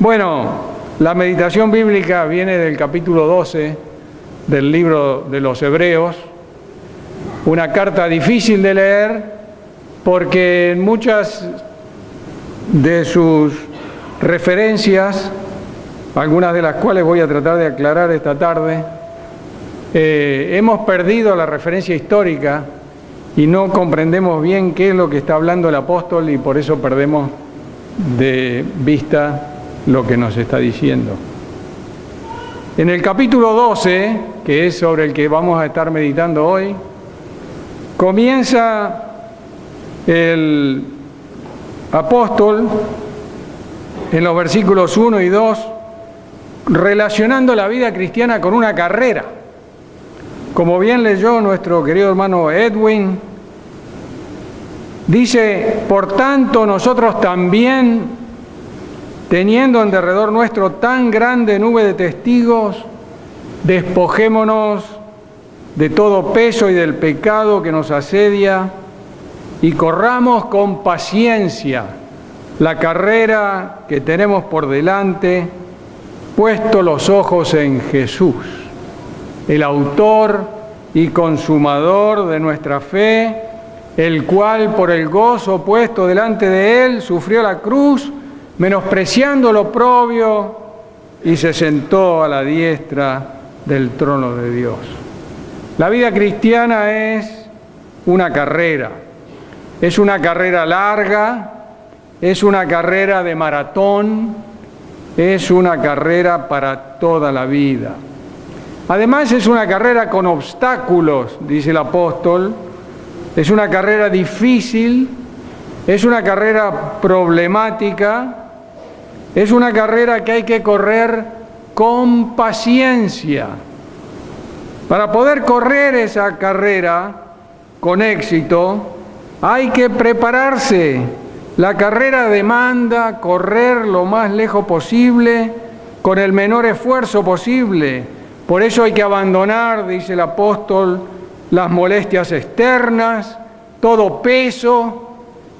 Bueno, la meditación bíblica viene del capítulo 12 del libro de los Hebreos, una carta difícil de leer porque en muchas de sus referencias, algunas de las cuales voy a tratar de aclarar esta tarde, hemos perdido la referencia histórica y no comprendemos bien qué es lo que está hablando el apóstol y por eso perdemos de vista lo que nos está diciendo. En el capítulo 12, que es sobre el que vamos a estar meditando hoy, comienza el apóstol en los versículos 1 y 2 relacionando la vida cristiana con una carrera. Como bien leyó nuestro querido hermano Edwin, dice: por tanto nosotros también, teniendo en derredor nuestro tan grande nube de testigos, despojémonos de todo peso y del pecado que nos asedia y corramos con paciencia la carrera que tenemos por delante, puesto los ojos en Jesús, el autor y consumador de nuestra fe, el cual por el gozo puesto delante de él sufrió la cruz, menospreciando lo oprobio, y se sentó a la diestra del trono de Dios. La vida cristiana es una carrera larga, es una carrera de maratón, es una carrera para toda la vida. Además es una carrera con obstáculos, dice el apóstol, es una carrera difícil, es una carrera problemática, es una carrera que hay que correr con paciencia. Para poder correr esa carrera con éxito, hay que prepararse. La carrera demanda correr lo más lejos posible, con el menor esfuerzo posible. Por eso hay que abandonar, dice el apóstol, las molestias externas, todo peso,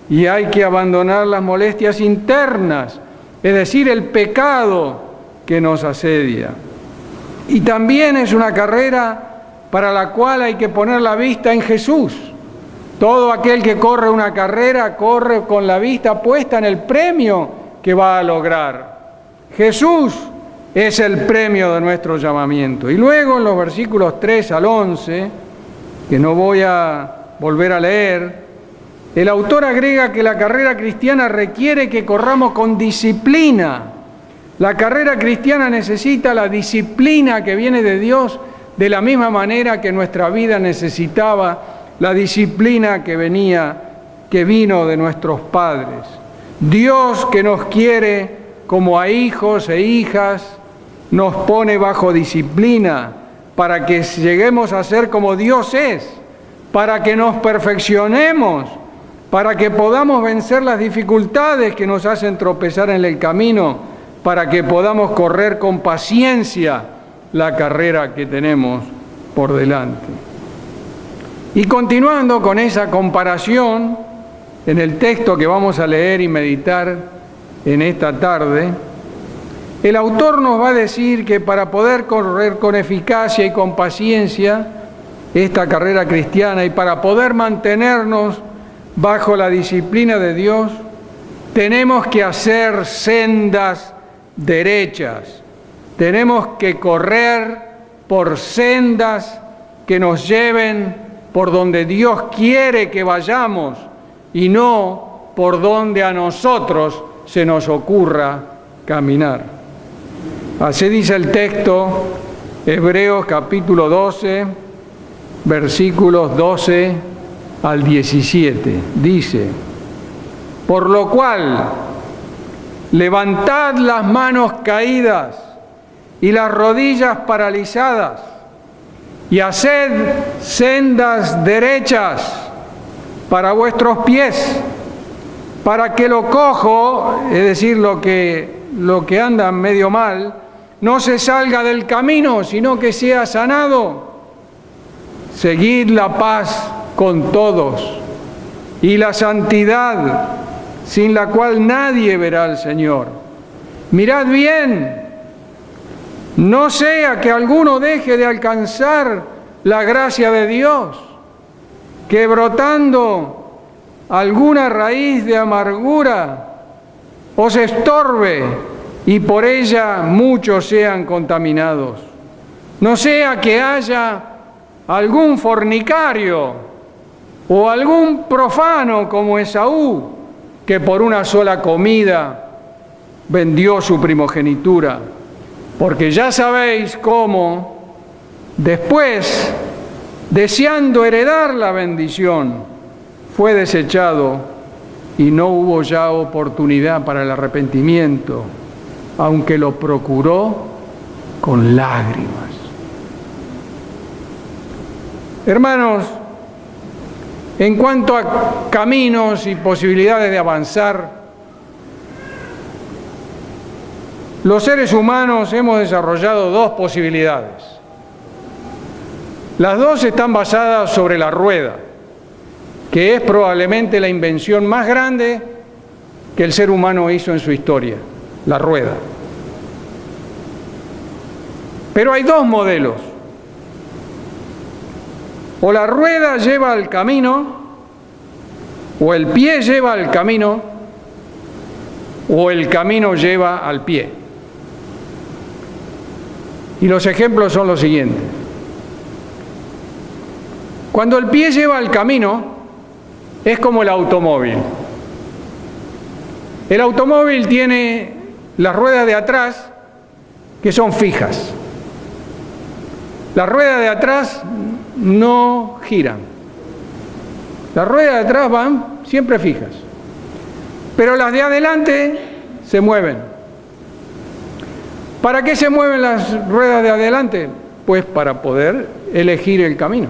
y hay que abandonar las molestias internas, es decir, el pecado que nos asedia. Y también es una carrera para la cual hay que poner la vista en Jesús. Todo aquel que corre una carrera corre con la vista puesta en el premio que va a lograr. Jesús es el premio de nuestro llamamiento. Y luego en los versículos 3 al 11, que no voy a volver a leer, el autor agrega que la carrera cristiana requiere que corramos con disciplina. La carrera cristiana necesita la disciplina que viene de Dios, de la misma manera que nuestra vida necesitaba la disciplina que vino de nuestros padres. Dios, que nos quiere como a hijos e hijas, nos pone bajo disciplina para que lleguemos a ser como Dios es, para que nos perfeccionemos, para que podamos vencer las dificultades que nos hacen tropezar en el camino, para que podamos correr con paciencia la carrera que tenemos por delante. Y continuando con esa comparación, en el texto que vamos a leer y meditar en esta tarde, el autor nos va a decir que para poder correr con eficacia y con paciencia esta carrera cristiana y para poder mantenernos bajo la disciplina de Dios, tenemos que hacer sendas derechas. Tenemos que correr por sendas que nos lleven por donde Dios quiere que vayamos y no por donde a nosotros se nos ocurra caminar. Así dice el texto, Hebreos capítulo 12, versículos 12 al 17. Dice: por lo cual, levantad las manos caídas y las rodillas paralizadas, y haced sendas derechas para vuestros pies, para que lo cojo, es decir, lo que anda medio mal, no se salga del camino, sino que sea sanado. Seguid la paz con todos y la santidad, sin la cual nadie verá al Señor. Mirad bien, no sea que alguno deje de alcanzar la gracia de Dios, que brotando alguna raíz de amargura os estorbe y por ella muchos sean contaminados. No sea que haya algún fornicario o algún profano como Esaú, que por una sola comida vendió su primogenitura. Porque ya sabéis cómo, después, deseando heredar la bendición, fue desechado y no hubo ya oportunidad para el arrepentimiento, aunque lo procuró con lágrimas. Hermanos, en cuanto a caminos y posibilidades de avanzar, los seres humanos hemos desarrollado dos posibilidades. Las dos están basadas sobre la rueda, que es probablemente la invención más grande que el ser humano hizo en su historia, la rueda. Pero hay dos modelos. O la rueda lleva al camino, o el pie lleva al camino, o el camino lleva al pie. Y los ejemplos son los siguientes. Cuando el pie lleva al camino, es como el automóvil. El automóvil tiene las ruedas de atrás que son fijas. Las ruedas de atrás no giran. Las ruedas de atrás van siempre fijas. Pero las de adelante se mueven. ¿Para qué se mueven las ruedas de adelante? Pues para poder elegir el camino.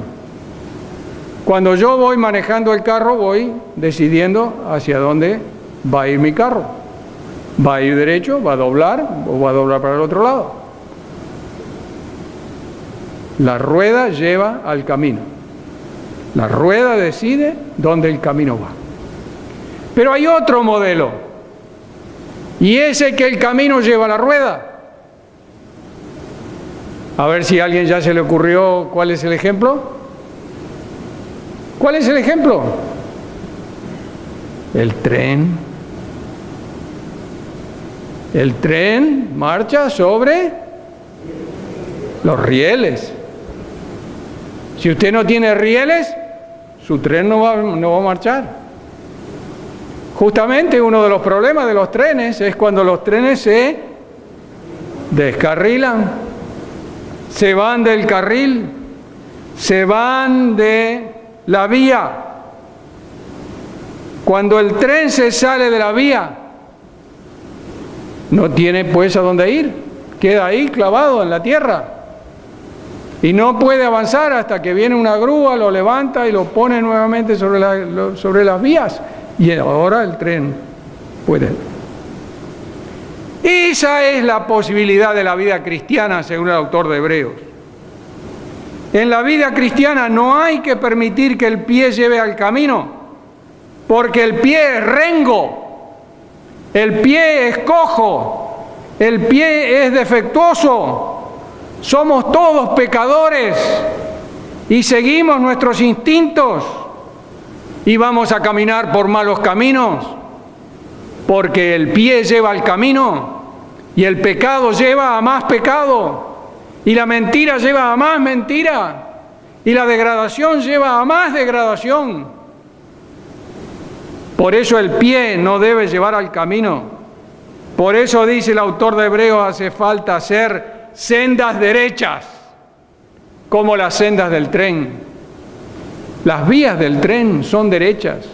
Cuando yo voy manejando el carro, voy decidiendo hacia dónde va a ir mi carro. ¿Va a ir derecho? ¿Va a doblar? ¿O va a doblar para el otro lado? La rueda lleva al camino. La rueda decide dónde el camino va. Pero hay otro modelo. Y ese que el camino lleva a la rueda. A ver si a alguien ya se le ocurrió cuál es el ejemplo. ¿Cuál es el ejemplo? El tren. El tren marcha sobre los rieles. Si usted no tiene rieles, su tren no va a marchar. Justamente uno de los problemas de los trenes es cuando los trenes se descarrilan, se van del carril, se van de la vía. Cuando el tren se sale de la vía, no tiene pues a dónde ir, queda ahí clavado en la tierra y no puede avanzar hasta que viene una grúa, lo levanta y lo pone nuevamente sobre las vías y ahora el tren puede. Esa es la posibilidad de la vida cristiana según el autor de Hebreos. En la vida cristiana no hay que permitir que el pie lleve al camino, porque el pie es rengo, el pie es cojo, el pie es defectuoso. Somos todos pecadores y seguimos nuestros instintos y vamos a caminar por malos caminos, porque el pie lleva al camino y el pecado lleva a más pecado. Y la mentira lleva a más mentira. Y la degradación lleva a más degradación. Por eso el pie no debe llevar al camino. Por eso dice el autor de Hebreos, hace falta hacer sendas derechas, como las sendas del tren. Las vías del tren son derechas.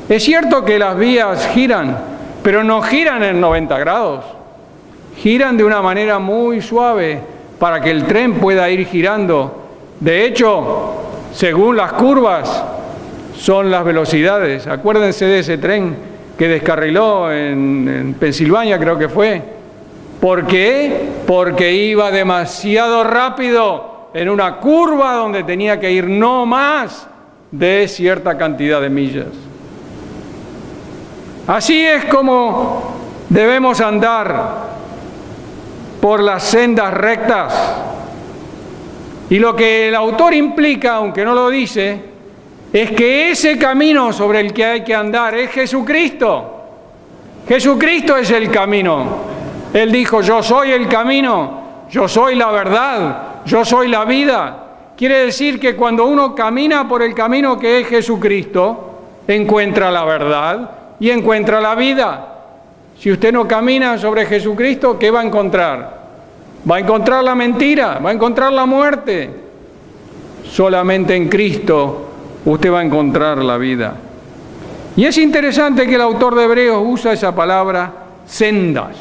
Es cierto que las vías giran, pero no giran en 90 grados. Giran de una manera muy suave para que el tren pueda ir girando. De hecho, según las curvas, son las velocidades. Acuérdense de ese tren que descarriló en Pensilvania, creo que fue. ¿Por qué? Porque iba demasiado rápido en una curva donde tenía que ir no más de cierta cantidad de millas. Así es como Debemos andar por las sendas rectas. Y lo que el autor implica, aunque no lo dice, es que ese camino sobre el que hay que andar es Jesucristo. Jesucristo es el camino. Él dijo, yo soy el camino, yo soy la verdad, yo soy la vida. Quiere decir que cuando uno camina por el camino que es Jesucristo, encuentra la verdad y encuentra la vida. Si usted no camina sobre Jesucristo, ¿qué va a encontrar? Va a encontrar la mentira, va a encontrar la muerte. Solamente en Cristo usted va a encontrar la vida. Y es interesante que el autor de Hebreos usa esa palabra sendas.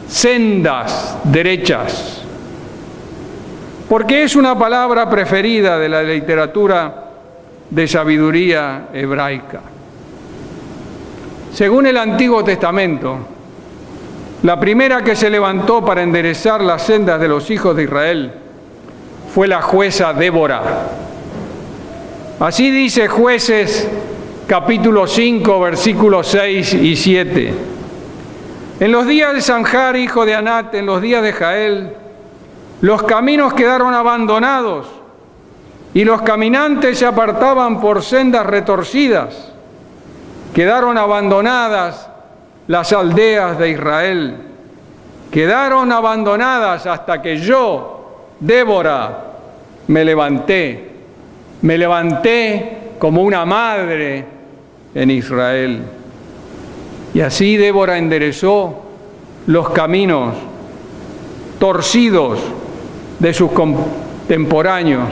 Sendas derechas. Porque es una palabra preferida de la literatura de sabiduría hebraica. Según el Antiguo Testamento, la primera que se levantó para enderezar las sendas de los hijos de Israel fue la jueza Débora. Así dice Jueces capítulo 5, versículos 6 y 7. En los días de Sanjar, hijo de Anat, en los días de Jael, los caminos quedaron abandonados y los caminantes se apartaban por sendas retorcidas. Quedaron abandonadas las aldeas de Israel. Quedaron abandonadas hasta que yo, Débora, me levanté. Me levanté como una madre en Israel. Y así Débora enderezó los caminos torcidos de sus contemporáneos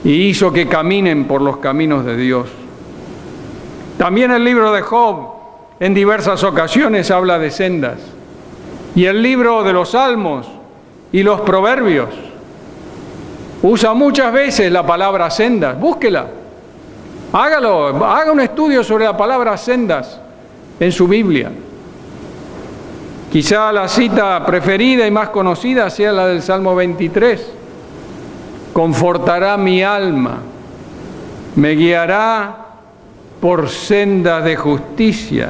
y hizo que caminen por los caminos de Dios. También el libro de Job en diversas ocasiones habla de sendas. Y el libro de los Salmos y los Proverbios usa muchas veces la palabra sendas. Búsquela. Hágalo. Haga un estudio sobre la palabra sendas en su Biblia. Quizá la cita preferida y más conocida sea la del Salmo 23. Confortará mi alma, me guiará por sendas de justicia,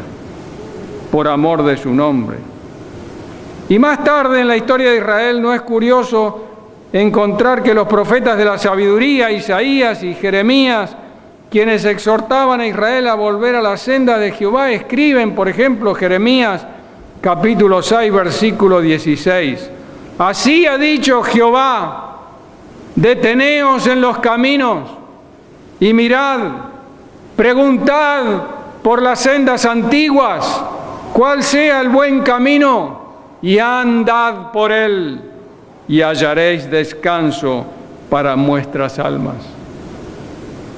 por amor de su nombre. Y más tarde en la historia de Israel no es curioso encontrar que los profetas de la sabiduría, Isaías y Jeremías, quienes exhortaban a Israel a volver a la senda de Jehová, escriben, por ejemplo, Jeremías capítulo 6, versículo 16. Así ha dicho Jehová, deteneos en los caminos y mirad, preguntad por las sendas antiguas, cuál sea el buen camino, y andad por él, y hallaréis descanso para vuestras almas.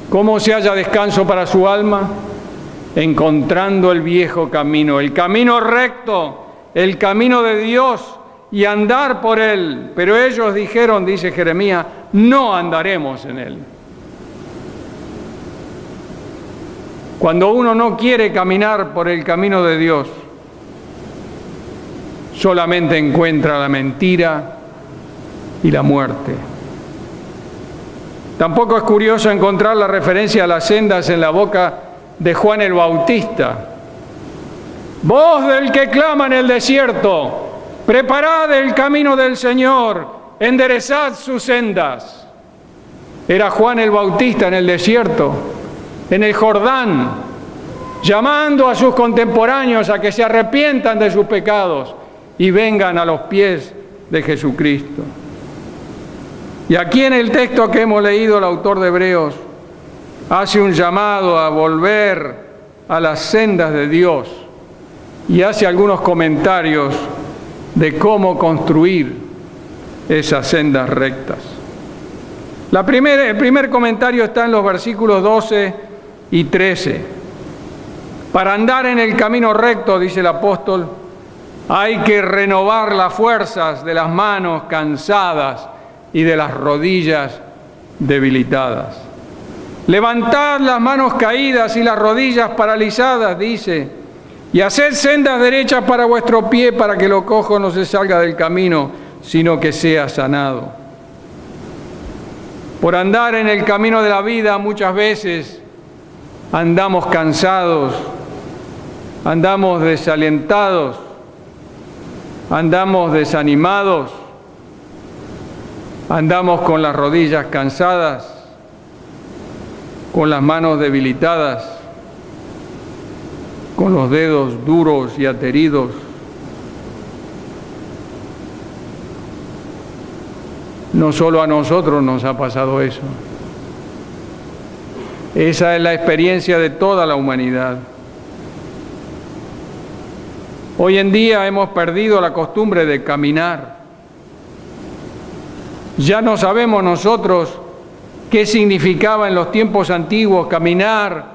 ¿Cómo se halla descanso para su alma? Encontrando el viejo camino, el camino recto, el camino de Dios, y andar por él. Pero ellos dijeron, dice Jeremías, no andaremos en él. Cuando uno no quiere caminar por el camino de Dios, solamente encuentra la mentira y la muerte. Tampoco es curioso encontrar la referencia a las sendas en la boca de Juan el Bautista. Voz del que clama en el desierto, preparad el camino del Señor, enderezad sus sendas. Era Juan el Bautista en el desierto, en el Jordán, llamando a sus contemporáneos a que se arrepientan de sus pecados y vengan a los pies de Jesucristo. Y aquí en el texto que hemos leído, el autor de Hebreos hace un llamado a volver a las sendas de Dios y hace algunos comentarios de cómo construir esas sendas rectas. El primer comentario está en los versículos 12 y 13. Para andar en el camino recto, dice el apóstol, hay que renovar las fuerzas de las manos cansadas y de las rodillas debilitadas. Levantad las manos caídas y las rodillas paralizadas, dice, y haced sendas derechas para vuestro pie, para que lo cojo no se salga del camino, sino que sea sanado. Por andar en el camino de la vida muchas veces andamos cansados andamos desalentados, andamos desanimados, andamos con las rodillas cansadas, con las manos debilitadas, con los dedos duros y ateridos. No solo a nosotros nos ha pasado eso. Esa es la experiencia de toda la humanidad. Hoy en día hemos perdido la costumbre de caminar. Ya no sabemos nosotros qué significaba en los tiempos antiguos caminar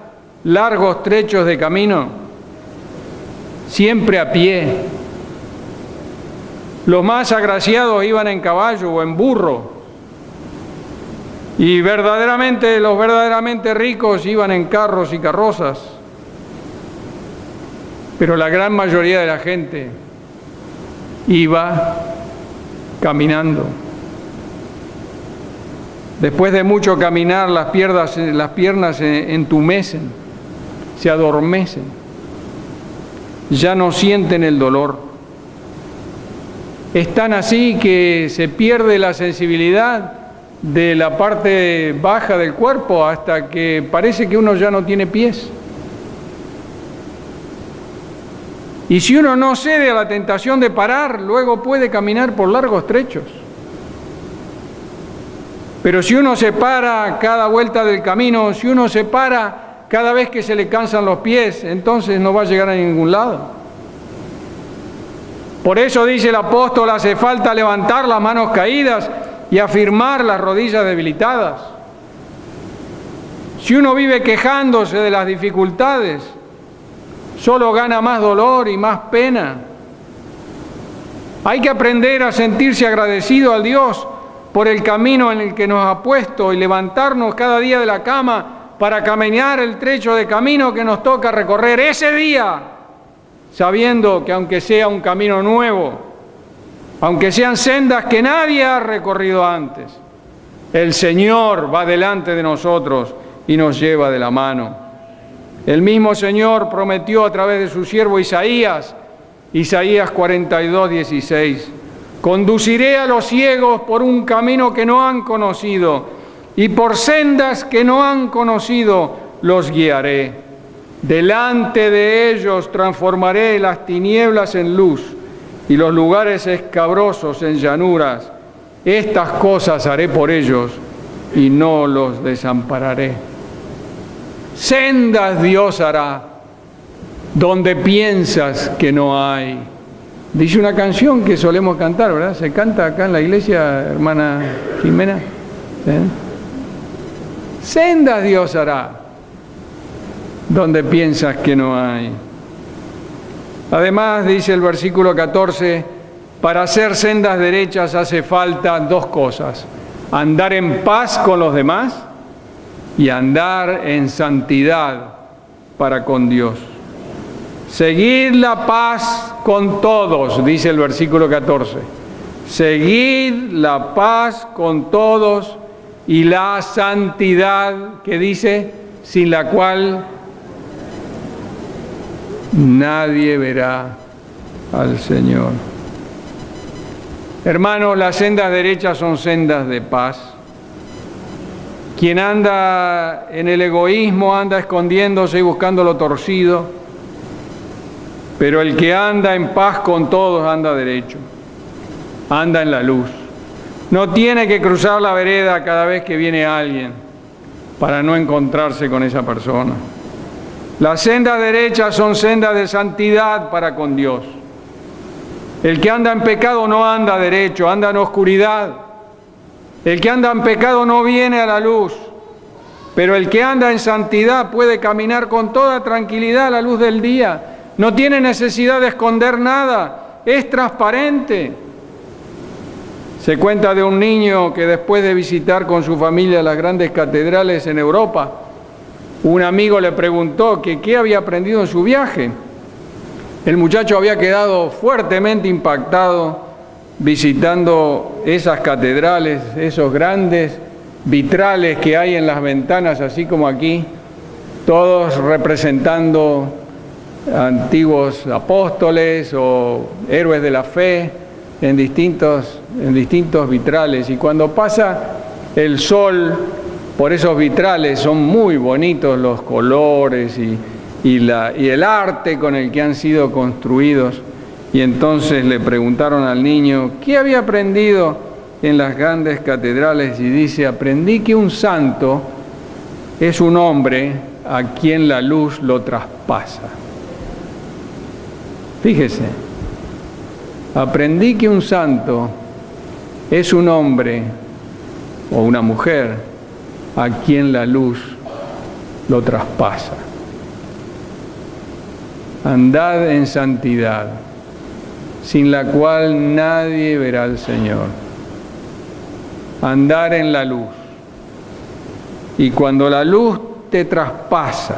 largos trechos de camino, siempre a pie. Los más agraciados iban en caballo o en burro, y los verdaderamente ricos iban en carros y carrozas. Pero la gran mayoría de la gente iba caminando. Después de mucho caminar, las piernas se entumecen, se adormecen, ya no sienten el dolor. Es tan así que se pierde la sensibilidad de la parte baja del cuerpo hasta que parece que uno ya no tiene pies. Y si uno no cede a la tentación de parar, luego puede caminar por largos trechos. Pero si uno se para a cada vuelta del camino, si uno se para cada vez que se le cansan los pies, entonces no va a llegar a ningún lado. Por eso dice el apóstol, hace falta levantar las manos caídas y afirmar las rodillas debilitadas. Si uno vive quejándose de las dificultades, solo gana más dolor y más pena. Hay que aprender a sentirse agradecido al Dios por el camino en el que nos ha puesto y levantarnos cada día de la cama para caminar el trecho de camino que nos toca recorrer ese día, sabiendo que aunque sea un camino nuevo, aunque sean sendas que nadie ha recorrido antes, el Señor va delante de nosotros y nos lleva de la mano. El mismo Señor prometió a través de su siervo Isaías 42:16, conduciré a los ciegos por un camino que no han conocido, y por sendas que no han conocido los guiaré. Delante de ellos transformaré las tinieblas en luz y los lugares escabrosos en llanuras. Estas cosas haré por ellos y no los desampararé. Sendas Dios hará donde piensas que no hay. Dice una canción que solemos cantar, ¿verdad? Se canta acá en la iglesia, hermana Jimena. ¿Sí? Sendas Dios hará donde piensas que no hay. Además, dice el versículo 14, para hacer sendas derechas hace falta dos cosas: andar en paz con los demás y andar en santidad para con Dios. Seguid la paz con todos, dice el versículo 14. Seguid la paz con todos y la santidad, que dice, sin la cual nadie verá al Señor. Hermanos, las sendas derechas son sendas de paz. Quien anda en el egoísmo anda escondiéndose y buscando lo torcido, pero el que anda en paz con todos anda derecho, anda en la luz. No tiene que cruzar la vereda cada vez que viene alguien para no encontrarse con esa persona. Las sendas derechas son sendas de santidad para con Dios. El que anda en pecado no anda derecho, anda en oscuridad. El que anda en pecado no viene a la luz, pero el que anda en santidad puede caminar con toda tranquilidad a la luz del día. No tiene necesidad de esconder nada, es transparente. Se cuenta de un niño que después de visitar con su familia las grandes catedrales en Europa, un amigo le preguntó que qué había aprendido en su viaje. El muchacho había quedado fuertemente impactado visitando esas catedrales, esos grandes vitrales que hay en las ventanas, así como aquí, todos representando antiguos apóstoles o héroes de la fe en distintos vitrales. Y cuando pasa el sol por esos vitrales, son muy bonitos los colores y el arte con el que han sido construidos. Y entonces le preguntaron al niño qué había aprendido en las grandes catedrales, y dice: aprendí que un santo es un hombre a quien la luz lo traspasa. Fíjese, aprendí que un santo es un hombre o una mujer a quien la luz lo traspasa. Andad en santidad, sin la cual nadie verá al Señor. Andar en la luz. Y cuando la luz te traspasa,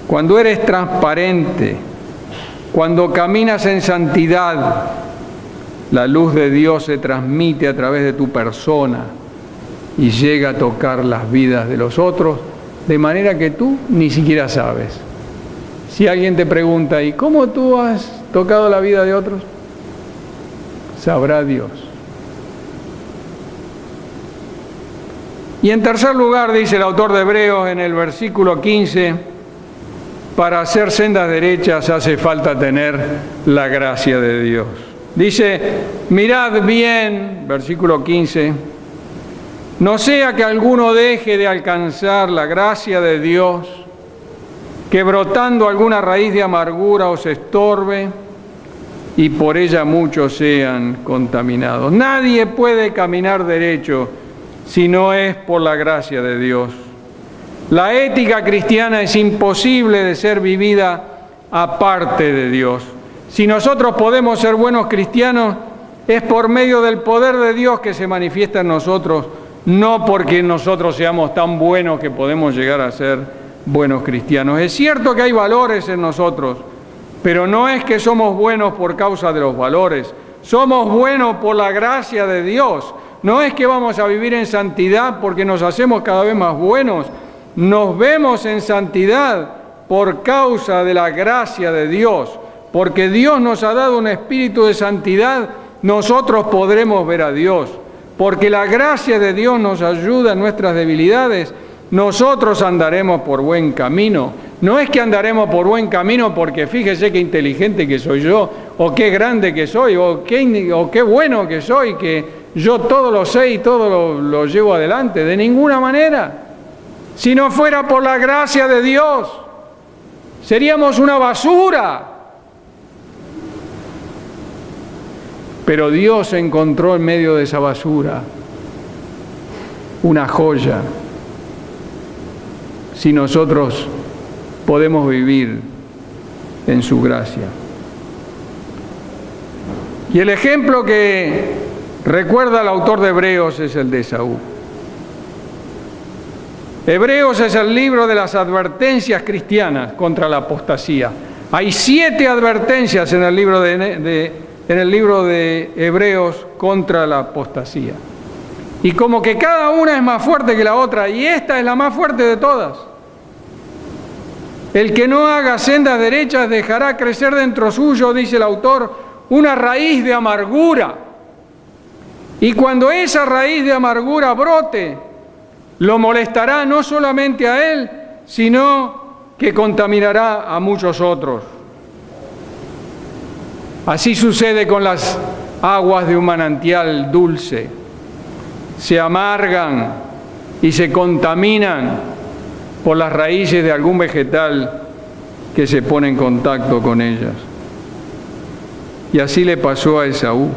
cuando eres transparente, cuando caminas en santidad, la luz de Dios se transmite a través de tu persona y llega a tocar las vidas de los otros de manera que tú ni siquiera sabes. Si alguien te pregunta: ¿y cómo tú has tocado la vida de otros? Sabrá Dios. Y en tercer lugar, dice el autor de Hebreos en el versículo 15, para hacer sendas derechas hace falta tener la gracia de Dios. Dice: mirad bien, versículo 15, no sea que alguno deje de alcanzar la gracia de Dios, que brotando alguna raíz de amargura os estorbe y por ella muchos sean contaminados. Nadie puede caminar derecho si no es por la gracia de Dios. La ética cristiana es imposible de ser vivida aparte de Dios. Si nosotros podemos ser buenos cristianos, es por medio del poder de Dios que se manifiesta en nosotros, no porque nosotros seamos tan buenos que podemos llegar a ser buenos cristianos. Es cierto que hay valores en nosotros, pero no es que somos buenos por causa de los valores. Somos buenos por la gracia de Dios. No es que vamos a vivir en santidad porque nos hacemos cada vez más buenos. Nos vemos en santidad por causa de la gracia de Dios. Porque Dios nos ha dado un espíritu de santidad, nosotros podremos ver a Dios. Porque la gracia de Dios nos ayuda en nuestras debilidades, nosotros andaremos por buen camino. No es que andaremos por buen camino porque fíjese qué inteligente que soy yo, o qué grande que soy, o qué bueno que soy, que yo todo lo sé y todo lo llevo adelante. De ninguna manera. Si no fuera por la gracia de Dios, seríamos una basura. Pero Dios encontró en medio de esa basura una joya. Si nosotros podemos vivir en su gracia. Y el ejemplo que recuerda el autor de Hebreos es el de Esaú. Hebreos es el libro de las advertencias cristianas contra la apostasía. Hay 7 advertencias en el libro de Hebreos contra la apostasía. Y como que cada una es más fuerte que la otra, y esta es la más fuerte de todas. El que no haga sendas derechas dejará crecer dentro suyo, dice el autor, una raíz de amargura. Y cuando esa raíz de amargura brote, lo molestará no solamente a él, sino que contaminará a muchos otros. Así sucede con las aguas de un manantial dulce. Se amargan y se contaminan por las raíces de algún vegetal que se pone en contacto con ellas. Y así le pasó a Esaú.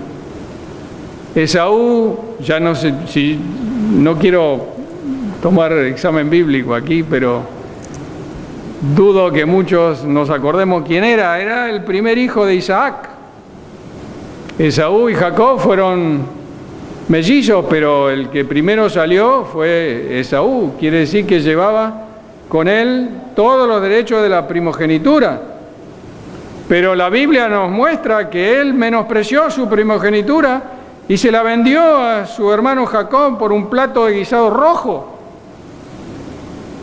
Esaú, ya no sé si no quiero tomar examen bíblico aquí, pero dudo que muchos nos acordemos quién era. Era el primer hijo de Isaac. Esaú y Jacob fueron mellizos, pero el que primero salió fue Esaú. Quiere decir que llevaba con él todos los derechos de la primogenitura. Pero la Biblia nos muestra que él menospreció su primogenitura y se la vendió a su hermano Jacob por un plato de guisado rojo.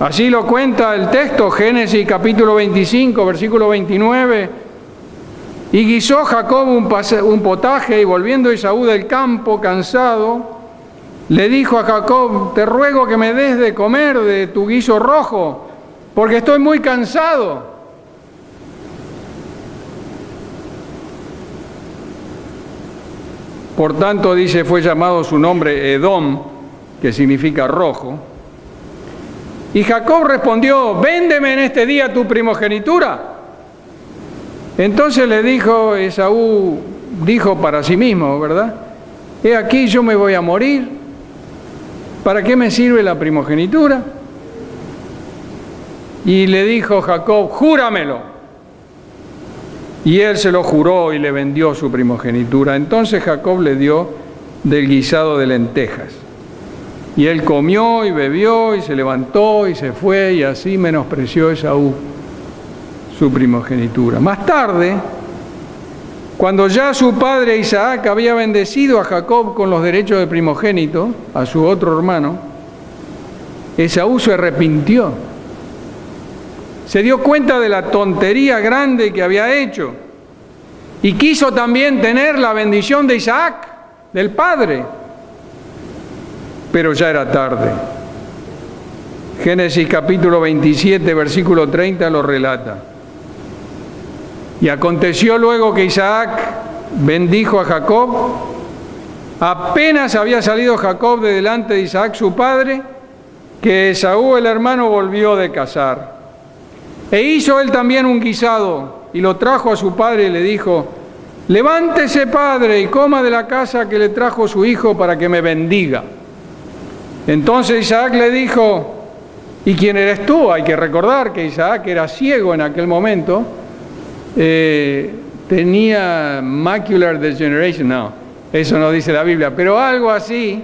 Así lo cuenta el texto, Génesis capítulo 25, versículo 29. Y guisó Jacob un potaje, y volviendo Esaú del campo cansado, le dijo a Jacob: te ruego que me des de comer de tu guiso rojo, porque estoy muy cansado. Por tanto, dice, fue llamado su nombre Edom, que significa rojo. Y Jacob respondió: véndeme en este día tu primogenitura. Entonces le dijo Esaú, dijo para sí mismo, ¿verdad? He aquí, yo me voy a morir. ¿Para qué me sirve la primogenitura? Y le dijo Jacob: júramelo. Y él se lo juró y le vendió su primogenitura. Entonces Jacob le dio del guisado de lentejas. Y él comió y bebió y se levantó y se fue, y así menospreció Esaú su primogenitura. Más tarde, cuando ya su padre Isaac había bendecido a Jacob con los derechos de primogénito, a su otro hermano, Esaú se arrepintió. Se dio cuenta de la tontería grande que había hecho y quiso también tener la bendición de Isaac, del padre. Pero ya era tarde. Génesis capítulo 27, versículo 30 lo relata. Y aconteció luego que Isaac bendijo a Jacob. Apenas había salido Jacob de delante de Isaac su padre, que Esaú el hermano volvió de cazar. E hizo él también un guisado, y lo trajo a su padre y le dijo: levántese, padre, y coma de la caza que le trajo su hijo para que me bendiga. Entonces Isaac le dijo: ¿y quién eres tú? Hay que recordar que Isaac era ciego en aquel momento, tenía macular degeneration, no, eso no dice la Biblia, pero algo así,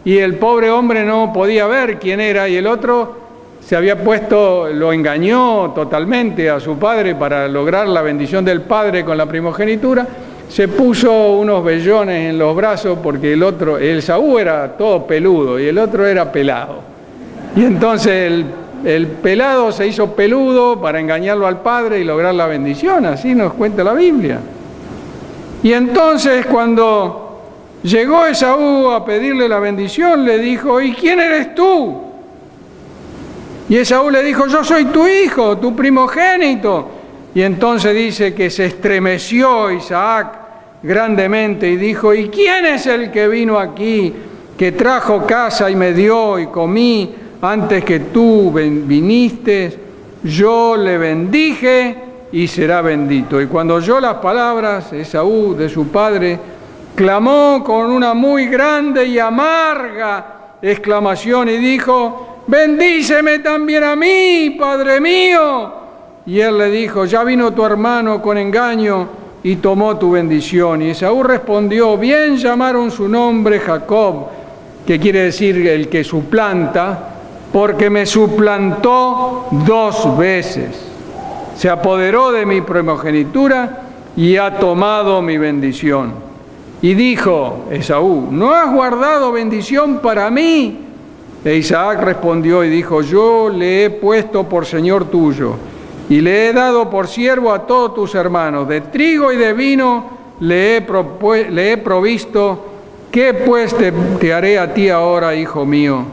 y el pobre hombre no podía ver quién era, y el otro se había puesto, lo engañó totalmente a su padre para lograr la bendición del padre con la primogenitura. Se puso unos vellones en los brazos porque el otro, el Esaú era todo peludo y el otro era pelado. Y entonces el pelado se hizo peludo para engañarlo al padre y lograr la bendición, así nos cuenta la Biblia. Y entonces cuando llegó Esaú a pedirle la bendición, le dijo: ¿y quién eres tú? Y Esaú le dijo: yo soy tu hijo, tu primogénito. Y entonces dice que se estremeció Isaac grandemente y dijo: ¿y quién es el que vino aquí, que trajo caza y me dio y comí antes que tú viniste? Yo le bendije y será bendito. Y cuando oyó las palabras Esaú de su padre, clamó con una muy grande y amarga exclamación y dijo: bendíceme también a mí, padre mío. Y él le dijo: ya vino tu hermano con engaño y tomó tu bendición. Y Esaú respondió: bien llamaron su nombre Jacob, que quiere decir el que suplanta, porque me suplantó 2 veces. Se apoderó de mi primogenitura y ha tomado mi bendición. Y dijo Esaú: ¿no has guardado bendición para mí? E Isaac respondió y dijo: yo le he puesto por señor tuyo, y le he dado por siervo a todos tus hermanos. De trigo y de vino le he provisto. ¿Qué pues te haré a ti ahora, hijo mío?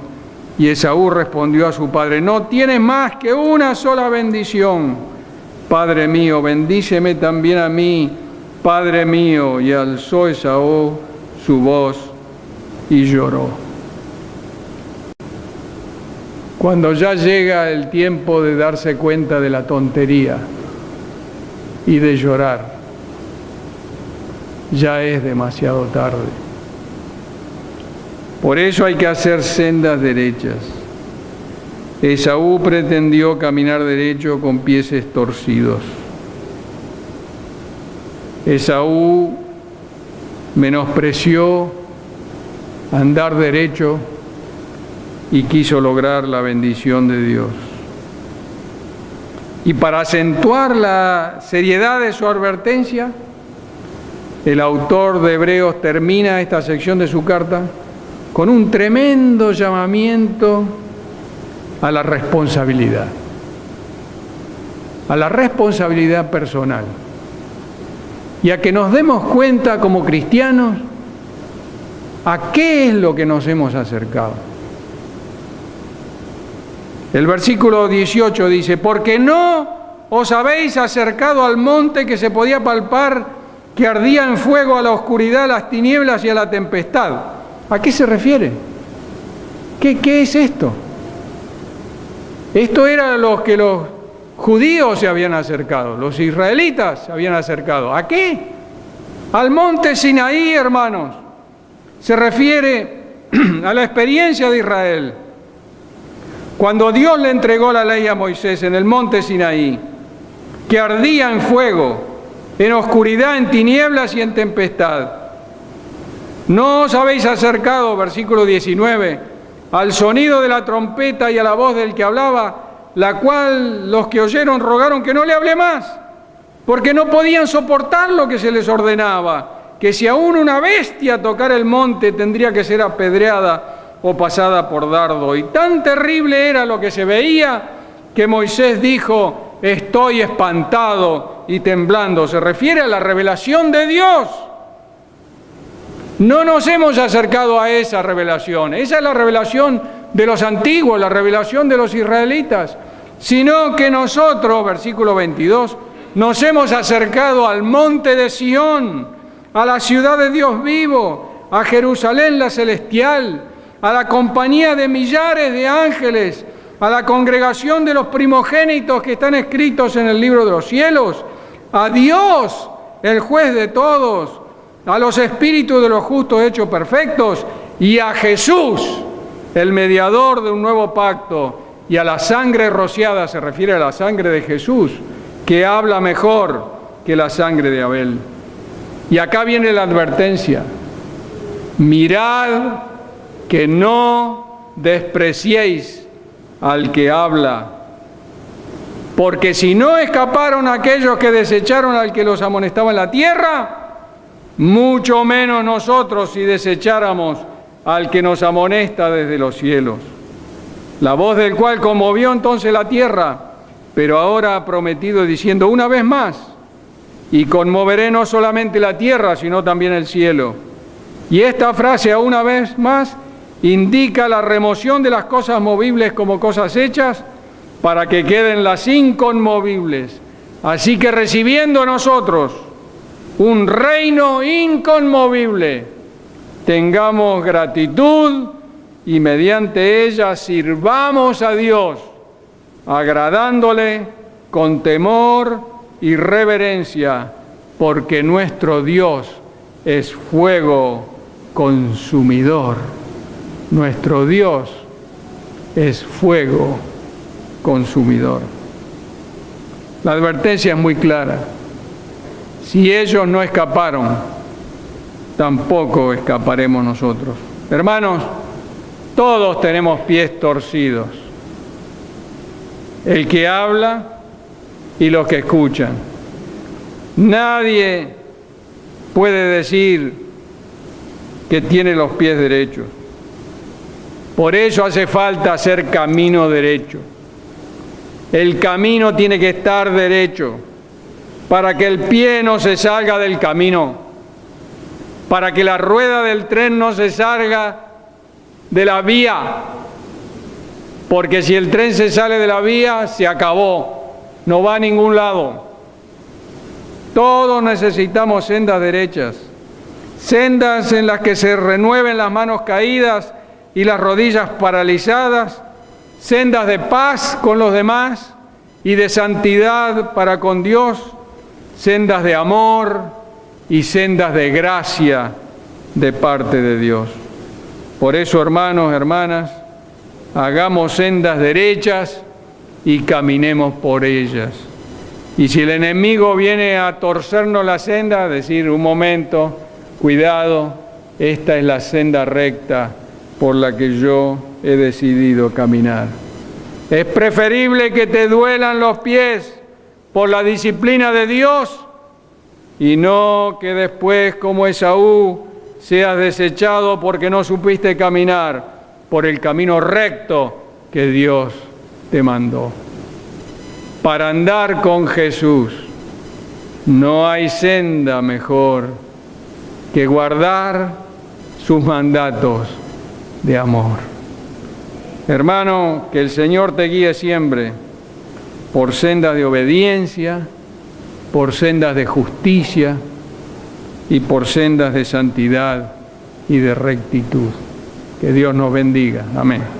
Y Esaú respondió a su padre: no tienes más que una sola bendición, padre mío, bendíceme también a mí, padre mío. Y alzó Esaú su voz y lloró. Cuando ya llega el tiempo de darse cuenta de la tontería y de llorar, ya es demasiado tarde. Por eso hay que hacer sendas derechas. Esaú pretendió caminar derecho con pies torcidos. Esaú menospreció andar derecho y quiso lograr la bendición de Dios. Y para acentuar la seriedad de su advertencia, el autor de Hebreos termina esta sección de su carta con un tremendo llamamiento a la responsabilidad personal, y a que nos demos cuenta como cristianos a qué es lo que nos hemos acercado. El versículo 18 dice: porque no os habéis acercado al monte que se podía palpar, que ardía en fuego, a la oscuridad, a las tinieblas y a la tempestad. ¿A qué se refiere? ¿Qué es esto? Esto era lo que los judíos se habían acercado, los israelitas se habían acercado. ¿A qué? Al monte Sinaí, hermanos. Se refiere a la experiencia de Israel. Cuando Dios le entregó la ley a Moisés en el monte Sinaí, que ardía en fuego, en oscuridad, en tinieblas y en tempestad. No os habéis acercado, versículo 19, al sonido de la trompeta y a la voz del que hablaba, la cual los que oyeron rogaron que no le hable más, porque no podían soportar lo que se les ordenaba, que si aún una bestia tocara el monte tendría que ser apedreada o pasada por dardo. Y tan terrible era lo que se veía que Moisés dijo: estoy espantado y temblando. Se refiere a la revelación de Dios. No nos hemos acercado a esa revelación. Esa es la revelación de los antiguos, la revelación de los israelitas. Sino que nosotros, versículo 22, nos hemos acercado al monte de Sión, a la ciudad de Dios vivo, a Jerusalén la celestial, a la compañía de millares de ángeles, a la congregación de los primogénitos que están escritos en el libro de los cielos, a Dios, el juez de todos, a los espíritus de los justos hechos perfectos, y a Jesús, el mediador de un nuevo pacto, y a la sangre rociada, se refiere a la sangre de Jesús, que habla mejor que la sangre de Abel. Y acá viene la advertencia: mirad que no despreciéis al que habla, porque si no escaparon aquellos que desecharon al que los amonestaba en la tierra, mucho menos nosotros si desecháramos al que nos amonesta desde los cielos. La voz del cual conmovió entonces la tierra, pero ahora ha prometido diciendo: una vez más, y conmoveré no solamente la tierra, sino también el cielo. Y esta frase, una vez más, indica la remoción de las cosas movibles como cosas hechas, para que queden las inconmovibles. Así que recibiendo nosotros un reino inconmovible, tengamos gratitud y mediante ella sirvamos a Dios, agradándole con temor y reverencia, porque nuestro Dios es fuego consumidor. Nuestro Dios es fuego consumidor. La advertencia es muy clara. Si ellos no escaparon, tampoco escaparemos nosotros. Hermanos, todos tenemos pies torcidos. El que habla y los que escuchan. Nadie puede decir que tiene los pies derechos. Por eso hace falta hacer camino derecho. El camino tiene que estar derecho, para que el pie no se salga del camino, para que la rueda del tren no se salga de la vía, porque si el tren se sale de la vía, se acabó, no va a ningún lado. Todos necesitamos sendas derechas, sendas en las que se renueven las manos caídas y las rodillas paralizadas, sendas de paz con los demás y de santidad para con Dios, sendas de amor y sendas de gracia de parte de Dios. Por eso, hermanos, hermanas, hagamos sendas derechas y caminemos por ellas. Y si el enemigo viene a torcernos la senda, decir: un momento, cuidado, esta es la senda recta por la que yo he decidido caminar. Es preferible que te duelan los pies por la disciplina de Dios y no que después, como Esaú, seas desechado porque no supiste caminar por el camino recto que Dios te mandó. Para andar con Jesús no hay senda mejor que guardar sus mandatos de amor. Hermano, que el Señor te guíe siempre por sendas de obediencia, por sendas de justicia y por sendas de santidad y de rectitud. Que Dios nos bendiga. Amén.